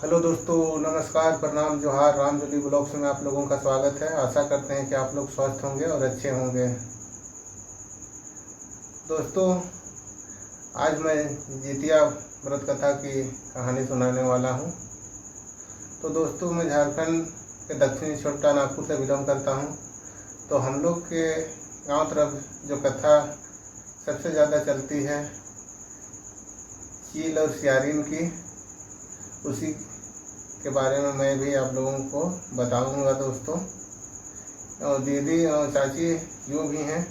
Hello दोस्तों, नमस्कार, प्रणाम, जोहार। रामजोली ब्लॉग्स में आप लोगों का स्वागत है। आशा करते हैं कि आप लोग स्वस्थ होंगे और अच्छे होंगे। दोस्तों, आज मैं जितिया व्रत कथा की कहानी सुनाने वाला हूँ। तो दोस्तों, मैं झारखंड के दक्षिणी छोटा नागपुर से बिलोंग करता हूँ। तो हम लोग के गांव तरफ जो कथा सबसे ज़्यादा चलती है चील और सियारिन की, उसी के बारे में मैं भी आप लोगों को बताऊंगा दोस्तों। और दीदी और चाची जो भी हैं,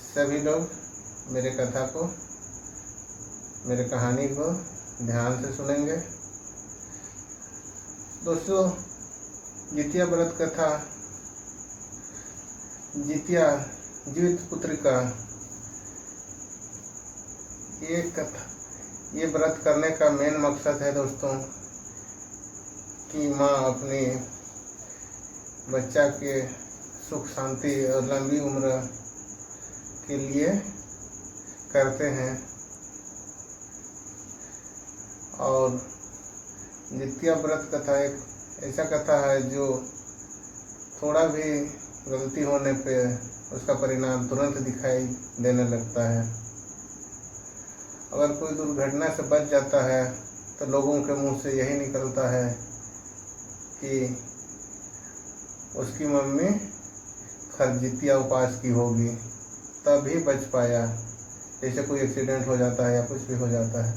सभी लोग मेरे कथा को, मेरे कहानी को ध्यान से सुनेंगे। दोस्तों, जितिया व्रत कथा, जितिया जीवित पुत्र का ये व्रत करने का मेन मकसद है दोस्तों कि माँ अपनी बच्चा के सुख शांति और लंबी उम्र के लिए करते हैं। और जितिया व्रत कथा एक ऐसा कथा है जो थोड़ा भी गलती होने पे उसका परिणाम तुरंत दिखाई देने लगता है। अगर कोई दुर्घटना से बच जाता है तो लोगों के मुंह से यही निकलता है कि उसकी मम्मी खरजितिया उपास की होगी, तभी बच पाया। जैसे कोई एक्सीडेंट हो जाता है या कुछ भी हो जाता है।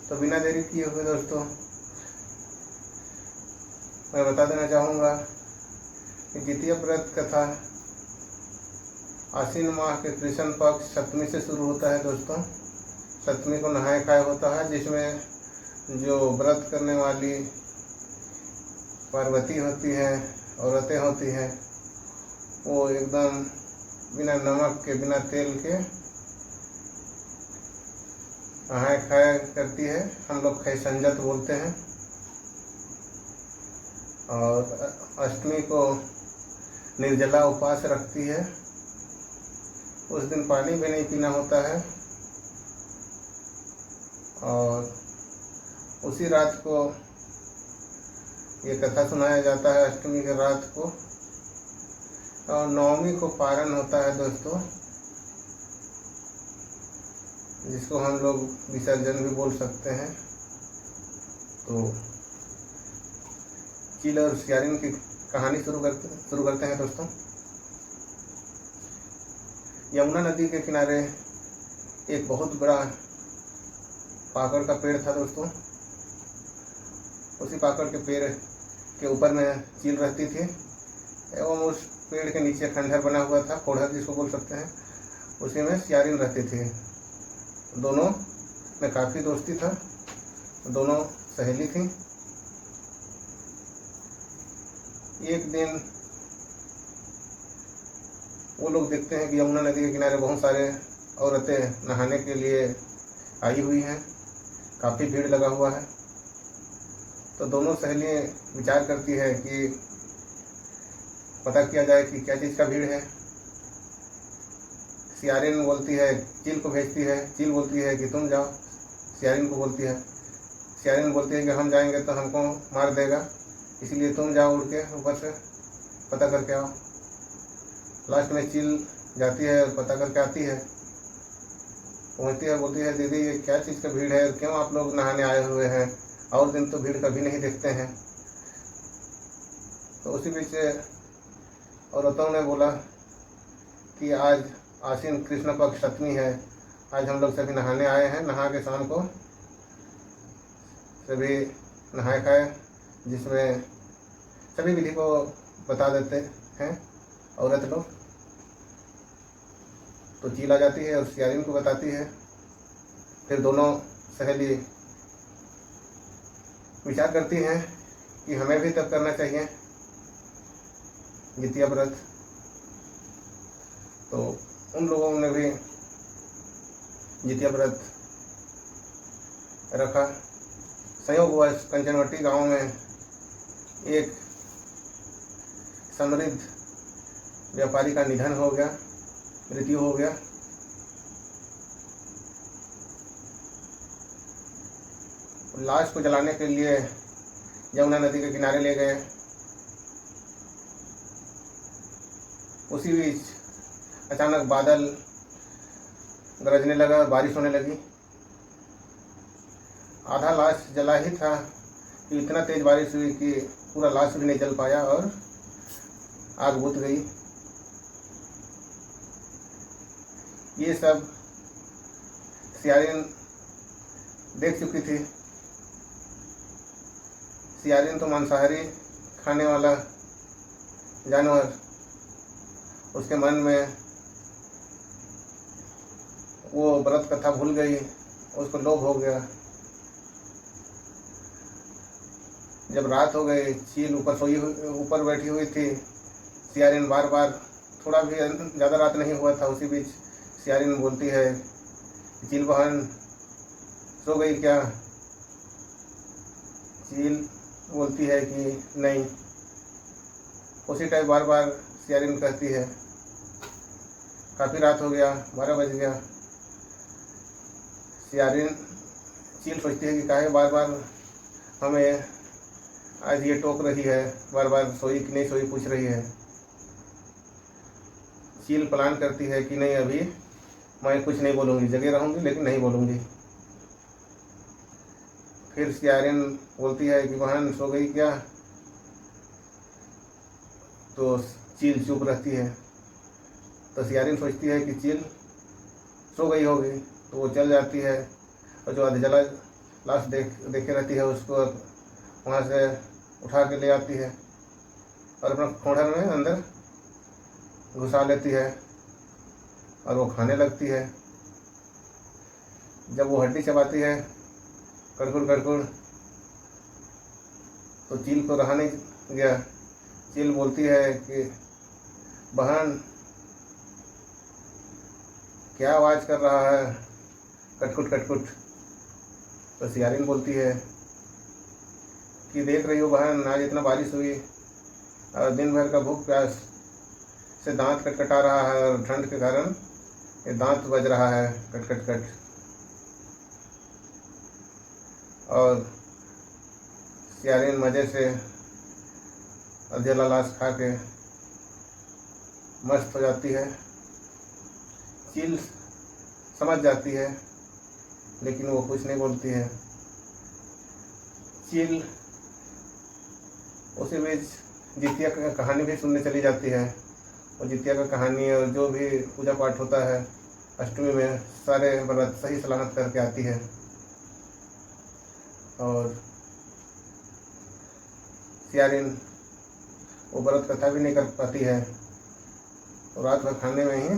तो बिना देरी किए हुए दोस्तों, मैं बता देना चाहूँगा कि जितिया व्रत कथा आश्विन माह के कृष्ण पक्ष सप्तमी से शुरू होता है दोस्तों। सप्तमी को नहाय खाए होता है, जिसमें जो व्रत करने वाली पार्वती होती है, औरतें होती हैं, वो एकदम बिना नमक के, बिना तेल के नहाय खाया करती है। हम लोग खैसंजत बोलते हैं। और अष्टमी को निर्जला उपवास रखती है। उस दिन पानी भी नहीं पीना होता है। और उसी रात को ये कथा सुनाया जाता है, अष्टमी के रात को। और नवमी को पारण होता है दोस्तों, जिसको हम लोग विसर्जन भी बोल सकते हैं। तो चील और सियारिन की कहानी शुरू करते हैं दोस्तों। यमुना नदी के किनारे एक बहुत बड़ा पाकड़ का पेड़ था दोस्तों। उसी पाकड़ के पेड़ के ऊपर में चील रहती थी, एवं उस पेड़ के नीचे खंडहर बना हुआ था, कोढ़र जिसको बोल सकते हैं, उसी में सियारिन रहती थी। दोनों में काफ़ी दोस्ती था, दोनों सहेली थी। एक दिन वो लोग देखते हैं कि यमुना नदी के किनारे बहुत सारे औरतें नहाने के लिए आई हुई हैं, काफ़ी भीड़ लगा हुआ है। तो दोनों सहेलियाँ विचार करती है कि पता किया जाए कि क्या चीज़ का भीड़ है। सियारिन बोलती है, चील को भेजती है। चील बोलती है कि तुम जाओ। सियारिन को बोलती है, सियारिन बोलती है कि हम जाएंगे तो हमको मार देगा, इसलिए तुम जाओ उड़ के ऊपर से पता करके आओ। लास्ट में चील जाती है और पता करके आती है, पहुँचती है, बोलती है दीदी ये क्या चीज़ का भीड़ है, क्यों आप लोग नहाने आए हुए हैं, और दिन तो भीड़ कभी नहीं देखते हैं। तो उसी बीच औरतों ने बोला कि आज आश्विन कृष्ण पक्ष सप्तमी है, आज हम लोग सभी नहाने आए हैं। नहा के शाम को सभी नहाए खाए, जिसमें सभी विधि को बता देते हैं औरत लोग। तो चील आ जाती है और सियारिन को बताती है। फिर दोनों सहेली विचार करती हैं कि हमें भी तब करना चाहिए जितिया व्रत। तो उन लोगों ने भी जितिया व्रत रखा। संयोगवश कंचनवटी गांव में एक समृद्ध व्यापारी का निधन हो गया, मृत्यु हो गया। लाश को जलाने के लिए यमुना नदी के किनारे ले गए। उसी बीच अचानक बादल गरजने लगा, बारिश होने लगी। आधा लाश जला ही था कि इतना तेज बारिश हुई कि पूरा लाश भी नहीं जल पाया और आग बुझ गई। ये सब सियारिन देख चुकी थी। सियारिन तो मांसाहारी खाने वाला जानवर, उसके मन में वो व्रत कथा भूल गई, उसको लोभ हो गया। जब रात हो गई, चील ऊपर बैठी हुई थी। सियारिन बार बार, थोड़ा भी ज़्यादा रात नहीं हुआ था, उसी बीच सियारिन बोलती है, चील बहन सो गई क्या? चील बोलती है कि नहीं। उसी टाइम बार बार सियारिन कहती है। काफ़ी रात हो गया, 12 बज गया। सियारिन, चील सोचती है कि काहे बार बार हमें आज ये टोक रही है, बार बार सोई कि नहीं सोई पूछ रही है। चील प्लान करती है कि नहीं, अभी मैं कुछ नहीं बोलूँगी, जगह रहूँगी लेकिन नहीं बोलूँगी। फिर सियारिन बोलती है कि बहन सो गई क्या? तो चील चुप रहती है। तो सियारिन सोचती है कि चील सो गई होगी, तो वो चल जाती है और जो अधजला लाश देखे रहती है उसको वहाँ से उठा के ले आती है और अपना खोढ़र में अंदर घुसा लेती है और वो खाने लगती है। जब वो हड्डी चबाती है कड़कुड़ कड़कुड़, तो चील को रहा नहीं गया। चील बोलती है कि बहन क्या आवाज़ कर रहा है, कटकुट कटकुट। तो सियारिन बोलती है कि देख रही हो बहन, आज इतना बारिश हुई और दिन भर का भूख प्यास से दांत कटकटा रहा है और ठंड के कारण ये दांत बज रहा है कट कट कट। और सियारिन मज़े से अधेला लाश खा के मस्त हो जाती है। चील समझ जाती है लेकिन वो कुछ नहीं बोलती है। चील उसी बीच जितिया का कहानी भी सुनने चली जाती है और जितिया का कहानी और जो भी पूजा पाठ होता है अष्टमी में सारे व्रत सही सलामत करके आती है। और सियारिन वो व्रत कथा भी नहीं कर पाती है और रात भर खाने में ही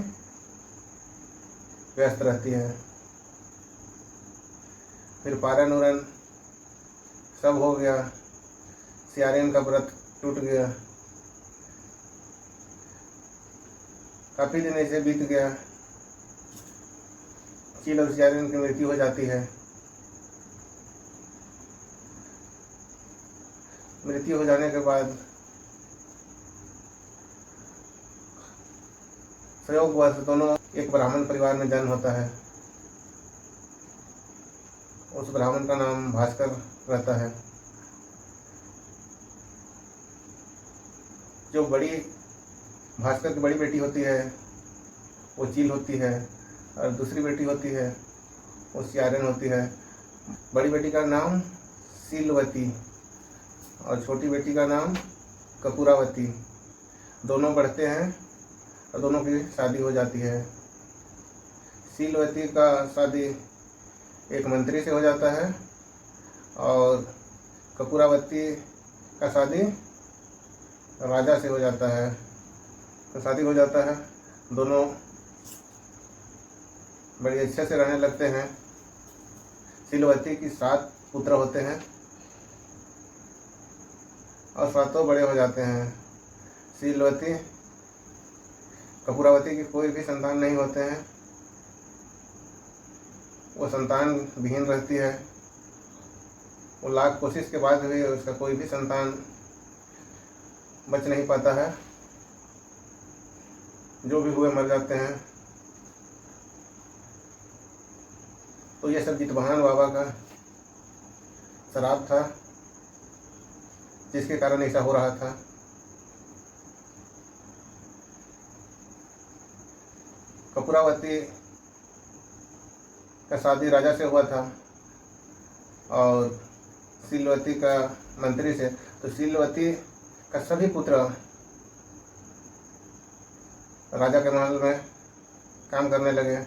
व्यस्त रहती है। फिर पारण उरण सब हो गया, सियारिन का व्रत टूट गया। काफ़ी दिन ऐसे बीत गया। चील और सियारिन की मृत्यु हो जाती है। मृत्यु हो जाने के बाद संयोगवश दोनों एक ब्राह्मण परिवार में जन्म होता है। उस ब्राह्मण का नाम भास्कर रहता है। जो भास्कर की बड़ी बेटी होती है वो चील होती है और दूसरी बेटी होती है वो सियारिन होती है। बड़ी बेटी का नाम सीलवती और छोटी बेटी का नाम कपूरावती। दोनों बढ़ते हैं और दोनों की शादी हो जाती है। सीलवती का शादी एक मंत्री से हो जाता है और कपूरावती का शादी राजा से हो जाता है। तो शादी हो जाता है, दोनों बड़े अच्छे से रहने लगते हैं। सीलवती की 7 पुत्र होते हैं और 7 बड़े हो जाते हैं। सीलवती कपूरावती की कोई भी संतान नहीं होते हैं, वो संतान विहीन रहती है। वो लाख कोशिश के बाद भी उसका कोई भी संतान बच नहीं पाता है। जो भी हुए मर जाते हैं। तो ये सब जितवाहन बाबा का श्राप था। जिसके कारण ऐसा हो रहा था। कपूरावती का शादी राजा से हुआ था और शीलवती का मंत्री से। तो शीलवती का सभी पुत्र राजा के महल में काम करने लगे।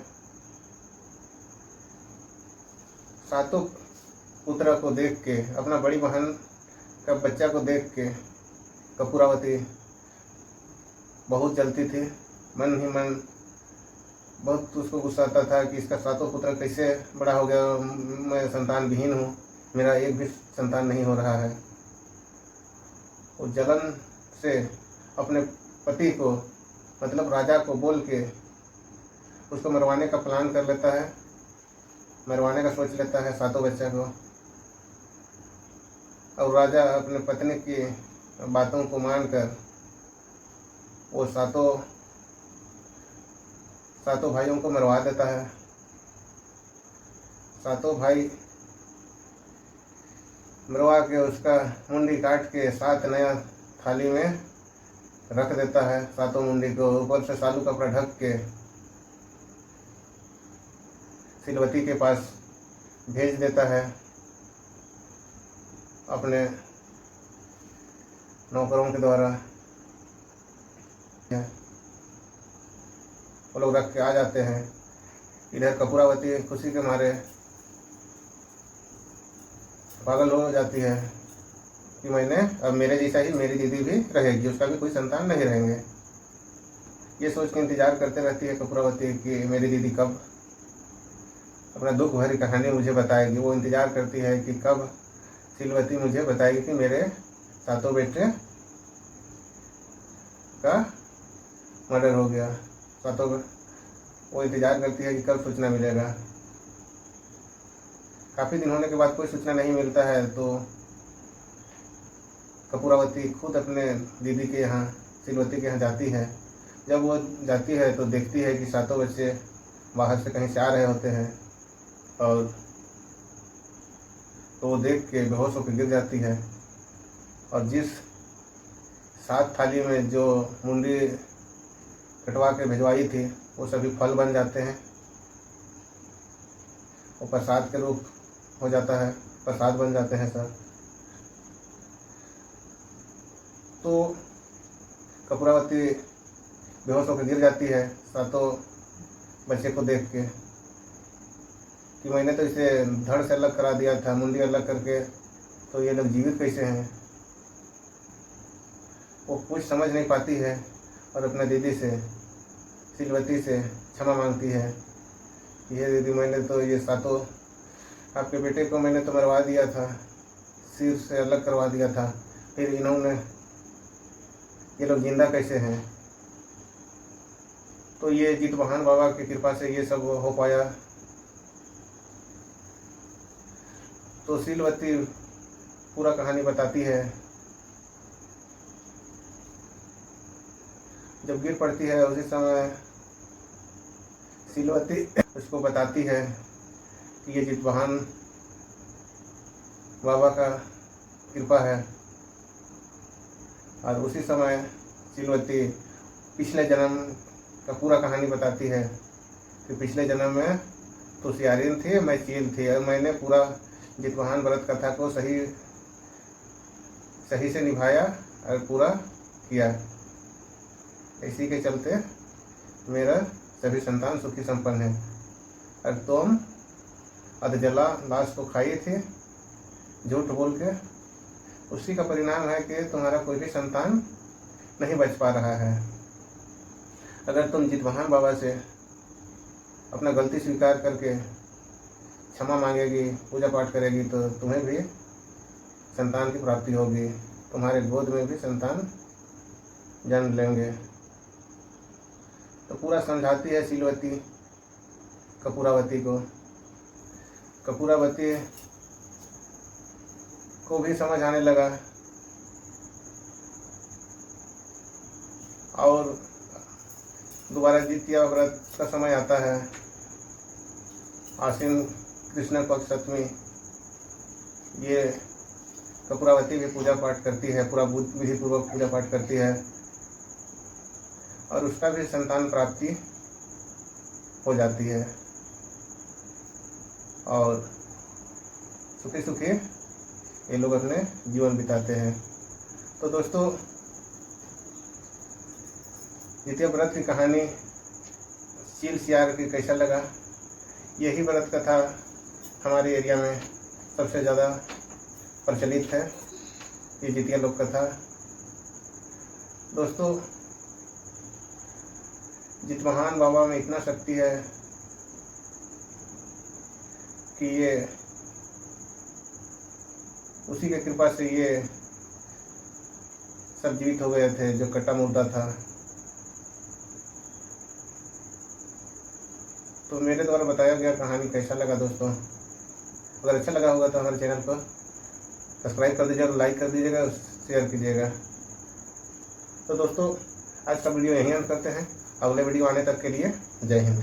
सातों पुत्र को देख के, अपना बड़ी बहन का बच्चा को देख के कपूरावती बहुत जलती थी। मन ही मन बहुत उसको गुस्सा आता था कि इसका सातों पुत्र कैसे बड़ा हो गया, मैं संतान विहीन हूँ, मेरा एक भी संतान नहीं हो रहा है। वो जलन से अपने पति को, मतलब राजा को बोल के उसको मरवाने का प्लान कर लेता है, मरवाने का सोच लेता है सातों बच्चा को। और राजा अपने पत्नी की बातों को मानकर वो सातों भाइयों को मरवा देता है। सातों भाई मरवा के उसका मुंडी काट के 7 नया थाली में रख देता है। सातों मुंडी को ऊपर से सालू कपड़ा ढक के शीलवती के पास भेज देता है अपने नौकरों के द्वारा। वो लोग रख के आ जाते हैं। इधर कपूरावती खुशी के मारे पागल हो जाती है कि मैंने अब मेरे जैसा ही मेरी दीदी भी रहेगी, उसका भी कोई संतान नहीं रहेंगे। ये सोच के इंतजार करते रहती है कपूरावती कि मेरी दीदी कब अपना दुख भरी कहानी मुझे बताएगी। वो इंतजार करती है कि कब शीलवती मुझे बताएगी कि मेरे सातों बेटे का मर्डर हो गया। वो इंतजार करती है कि कब सूचना मिलेगा। काफ़ी दिन होने के बाद कोई सूचना नहीं मिलता है तो कपूरावती खुद अपने दीदी के यहाँ, शीलवती के यहाँ जाती है। जब वो जाती है तो देखती है कि सातों बच्चे बाहर से कहीं से आ रहे होते हैं और तो वो देख के बेहोश होकर गिर जाती है। और जिस 7 थाली में जो मुंडी कटवा के भिजवाई थी वो सभी फल बन जाते हैं, वो प्रसाद के रूप हो जाता है, प्रसाद बन जाते हैं सब। तो कपूरावती बेहोश होकर गिर जाती है सातों बच्चे को देख के कि मैंने तो इसे धड़ से अलग करा दिया था, मुंडी अलग करके, तो ये लोग जीवित कैसे हैं। वो कुछ समझ नहीं पाती है और अपने दीदी से, शीलवती से क्षमा मांगती है कि ये दीदी, मैंने तो ये सातों आपके बेटे को मैंने तो मरवा दिया था, सिर से अलग करवा दिया था, फिर ये लोग जिंदा कैसे हैं। तो ये जितवाहन बाबा की कृपा से ये सब हो पाया। तो शीलवती पूरा कहानी बताती है। जब गिर पड़ती है उसी समय शीलवती उसको बताती है कि ये जितवाहन बाबा का कृपा है। और उसी समय शीलवती पिछले जन्म का पूरा कहानी बताती है कि पिछले जन्म में तो सियारिन थी, मैं चील थी और मैंने पूरा जितवाहन व्रत कथा को सही से निभाया और पूरा किया। इसी के चलते मेरा सभी संतान सुखी संपन्न है। और तुम अधजला लाश को खाई थी झूठ बोल के, उसी का परिणाम है कि तुम्हारा कोई भी संतान नहीं बच पा रहा है। अगर तुम जितवाहन बाबा से अपना गलती स्वीकार करके क्षमा मांगेगी, पूजा पाठ करेगी, तो तुम्हें भी संतान की प्राप्ति होगी, तुम्हारे गोद में भी संतान जन्म लेंगे। तो पूरा समझाती है शीलवती कपूरावती को। कपूरावती को भी समझ आने लगा और दोबारा जितिया व्रत का समय आता है। आश्विन कृष्ण पक्ष 7वीं, ये कपूरावती भी पूजा पाठ करती है, पूरा विधि पूर्वक पूजा पाठ करती है और उसका भी संतान प्राप्ति हो जाती है और सुखी सुखी ये लोग अपने जीवन बिताते हैं। तो दोस्तों, द्वितीय व्रत की कहानी चील सियार की कैसा लगा, यही व्रत कथा हमारे एरिया में सबसे ज़्यादा प्रचलित है, ये जितिया लोक कथा। दोस्तों, जितवाहन बाबा में इतना शक्ति है कि ये उसी के कृपा से ये सब जीवित हो गए थे जो कट्टा मुर्दा था। तो मेरे द्वारा बताया गया कहानी कैसा लगा दोस्तों, अगर अच्छा लगा होगा तो हमारे चैनल को सब्सक्राइब कर दीजिएगा, लाइक कर दीजिएगा, शेयर कीजिएगा। तो दोस्तों, आज का वीडियो यहीं अंत करते हैं। अगले वीडियो आने तक के लिए जय हिंद।